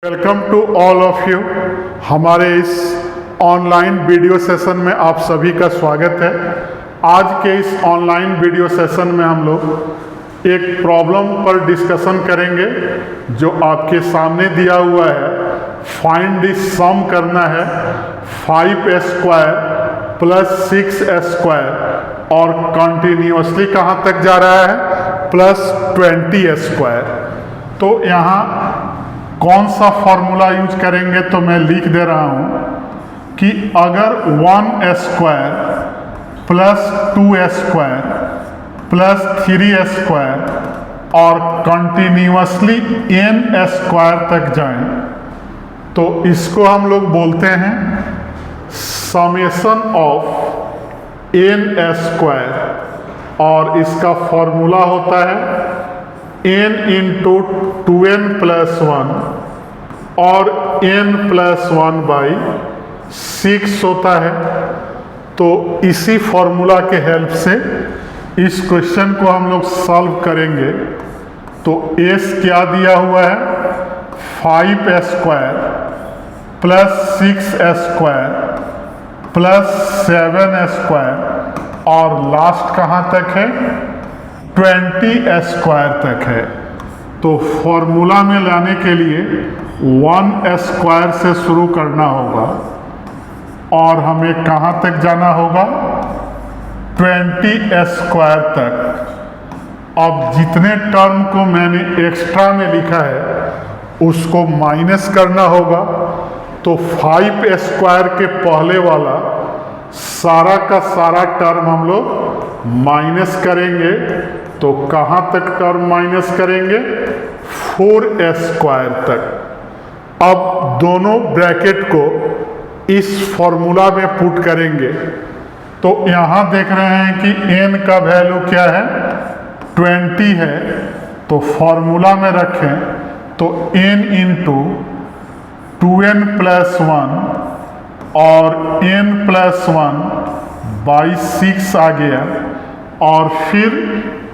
Welcome to all of you. हमारे इस online video session में आप सभी का स्वागत है। आज के इस ऑनलाइन वीडियो सेशन में हम लोग एक प्रॉब्लम पर डिस्कशन करेंगे जो आपके सामने दिया हुआ है। फाइंड द सम करना है 5² + 6² और कंटिन्यूअसली कहाँ तक जा रहा है +20²। तो यहाँ कौन सा फॉर्मूला यूज करेंगे तो मैं लिख दे रहा हूँ कि अगर 1² + 2² + 3² और कंटिन्यूअसली n² तक जाएं तो इसको हम लोग बोलते हैं समेशन ऑफ n² और इसका फॉर्मूला होता है n × 2n + 1 और n + 1/6 होता है। तो इसी फॉर्मूला के हेल्प से इस क्वेश्चन को हम लोग सॉल्व करेंगे। तो s क्या दिया हुआ है 5² + 6² + 7² और लास्ट कहाँ तक है 20² तक है। तो फॉर्मूला में लाने के लिए 1² से शुरू करना होगा और हमें कहाँ तक जाना होगा 20² तक। अब जितने टर्म को मैंने एक्स्ट्रा में लिखा है उसको माइनस करना होगा। तो 5² के पहले वाला सारा का सारा टर्म हम लोग माइनस करेंगे। तो कहाँ तक टर्म माइनस करेंगे 4² तक। अब दोनों ब्रैकेट को इस फॉर्मूला में पुट करेंगे। तो यहाँ देख रहे हैं कि n का वैल्यू क्या है 20 है। तो फॉर्मूला में रखें तो n × 2n + 1 और n + 1/6 आ गया और फिर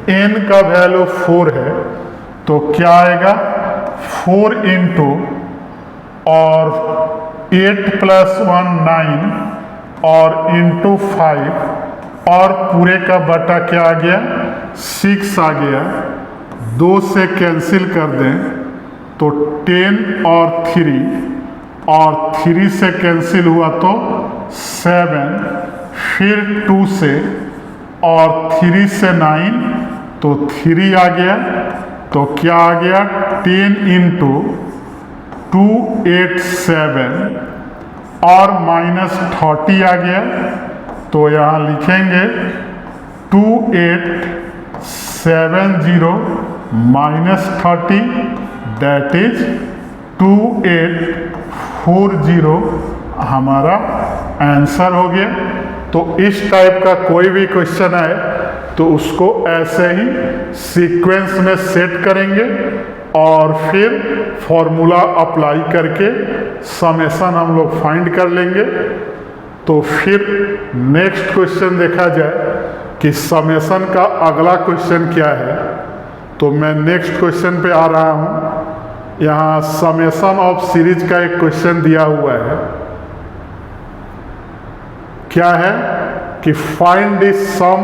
n का वैल्यू 4 है। तो क्या आएगा 4 × और 8 + 1 9 और × 5 और पूरे का बटा क्या आ गया 6 आ गया। 2 से कैंसिल कर दें तो 10 और 3 से कैंसिल हुआ तो 7, फिर 2 से और 3 से 9 तो 3 आ गया। तो क्या आ गया 10 × 2 8 7 और -30 आ गया। तो यहाँ लिखेंगे 2 8 7 0 -30 दैट इज 2 8 4 0 हमारा आंसर हो गया। तो इस टाइप का कोई भी क्वेश्चन आए तो उसको ऐसे ही सीक्वेंस में सेट करेंगे और फिर फॉर्मूला अप्लाई करके समेशन हम लोग फाइंड कर लेंगे। तो फिर नेक्स्ट क्वेश्चन देखा जाए कि समेशन का अगला क्वेश्चन क्या है। तो मैं नेक्स्ट क्वेश्चन पे आ रहा हूँ। यहाँ समेशन ऑफ सीरीज का एक क्वेश्चन दिया हुआ है। क्या है कि find the sum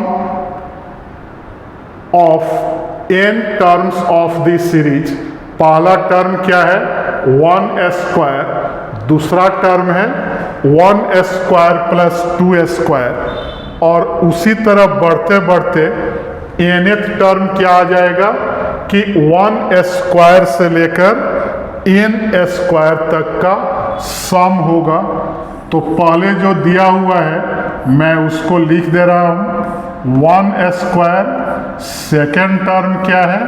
of n terms of the series. पहला टर्म क्या है 1² दूसरा टर्म है 1² + 2² और उसी तरह बढ़ते बढ़ते nth टर्म क्या आ जाएगा कि 1² से लेकर n² तक का सम होगा। तो पहले जो दिया हुआ है मैं उसको लिख दे रहा हूँ 1² सेकेंड टर्म क्या है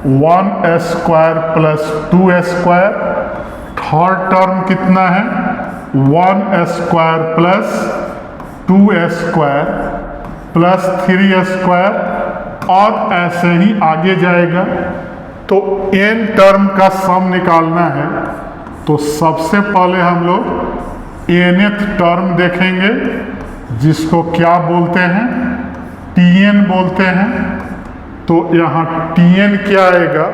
1² + 2²। थर्ड टर्म कितना है 1² + 2² + 3² और ऐसे ही आगे जाएगा। तो n टर्म का सम निकालना है। तो सबसे पहले हम लोग nth टर्म देखेंगे जिसको क्या बोलते हैं tn बोलते हैं। तो यहाँ tn क्या आएगा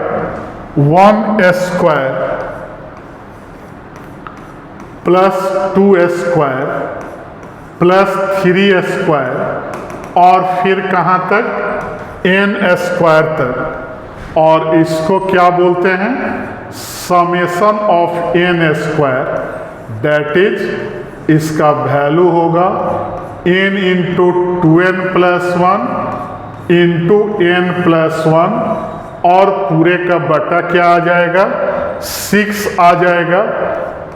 1² प्लस 2 प्लस 3 और फिर कहाँ तक n² तक, और इसको क्या बोलते हैं summation of n², that is इसका वैल्यू होगा n into 2n+1 into n+1 और पूरे का बटा क्या आ जाएगा 6 आ जाएगा।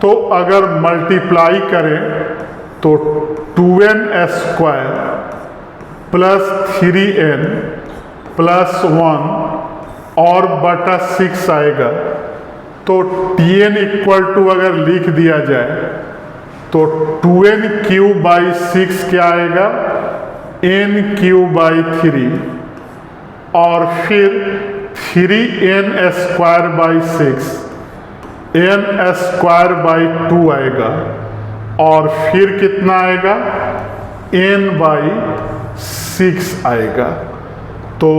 तो अगर मल्टीप्लाई करें तो 2n² प्लस 3n प्लस 1 और बटा 6 आएगा। तो tn इक्वल टू अगर लिख दिया जाए तो 2n³ 6 क्या आएगा n³/3 और फिर 3n² 6 n² 2 आएगा और फिर कितना आएगा n/6 आएगा। तो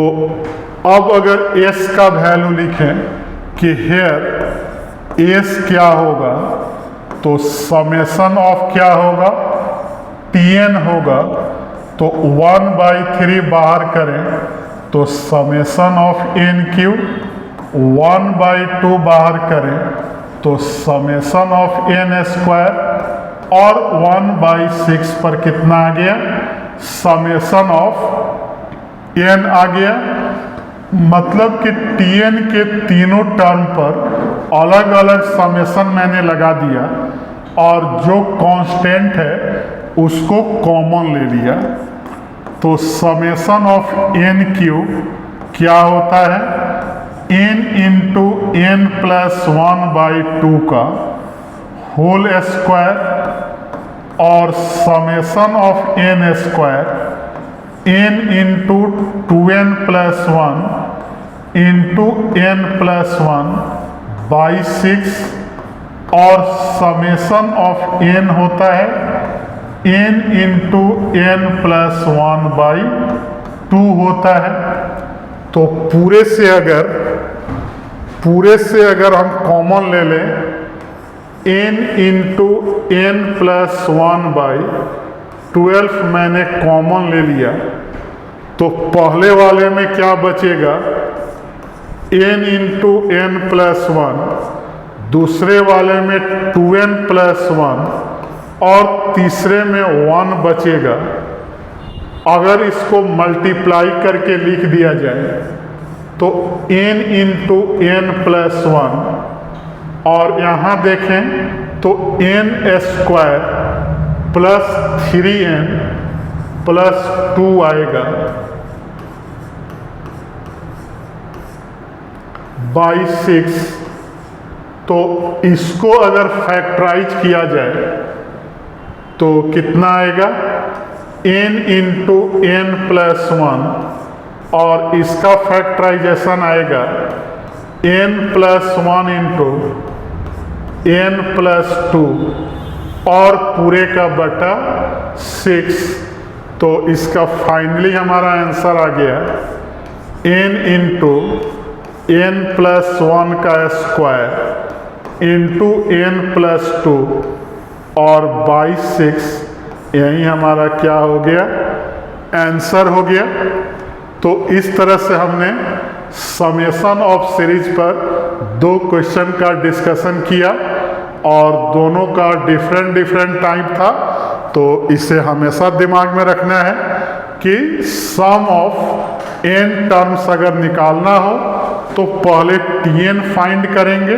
अब अगर s का वैल्यू लिखें कि हेयर s क्या होगा तो समेशन ऑफ क्या होगा tn होगा। तो 1/3 बाहर करें तो समेशन ऑफ n³ 1/2 बाहर करें तो समेशन ऑफ n² और 1/6 पर कितना आ गया समेशन ऑफ n आ गया। मतलब कि tn के तीनों टर्म पर अलग अलग समेशन मैंने लगा दिया और जो कांस्टेंट है उसको कॉमन ले लिया। तो समेशन ऑफ n³ क्या होता है n इंटू n+1/2 का होल स्क्वायर और summation of n² n into 2n+1 into n+1/6 और समेशन ऑफ n होता है n इंटू n+1/2 होता है। तो पूरे से अगर हम कॉमन ले लें n इंटू n+1/12 मैंने कॉमन ले लिया तो पहले वाले में क्या बचेगा n इंटू n+1, दूसरे वाले में 2n+1 और तीसरे में 1 बचेगा। अगर इसको मल्टीप्लाई करके लिख दिया जाए तो n इंटू n+1 और यहाँ देखें तो n² प्लस 3n प्लस 2 आएगा बाई 6। तो इसको अगर फैक्टराइज किया जाए तो कितना आएगा n इंटू n+1 और इसका फैक्टराइजेशन आएगा n+1 इंटू n+2 और पूरे का बटा 6। तो इसका फाइनली हमारा आंसर आ गया n इंटू n+1 का स्क्वायर इंटू n+2 और बाई 6। यही हमारा क्या हो गया आंसर हो गया। तो इस तरह से हमने समेशन ऑफ सीरीज पर 2 क्वेश्चन का डिस्कशन किया और दोनों का डिफरेंट टाइप था। तो इसे हमेशा दिमाग में रखना है कि सम ऑफ n टर्म्स अगर निकालना हो तो पहले tn फाइंड करेंगे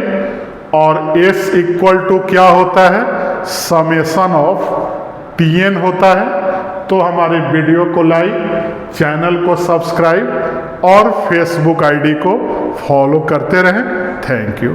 और s इक्वल टू क्या होता है समेशन ऑफ tn होता है। तो हमारे वीडियो को लाइक, चैनल को सब्सक्राइब और फेसबुक आईडी को फॉलो करते रहें। Thank you.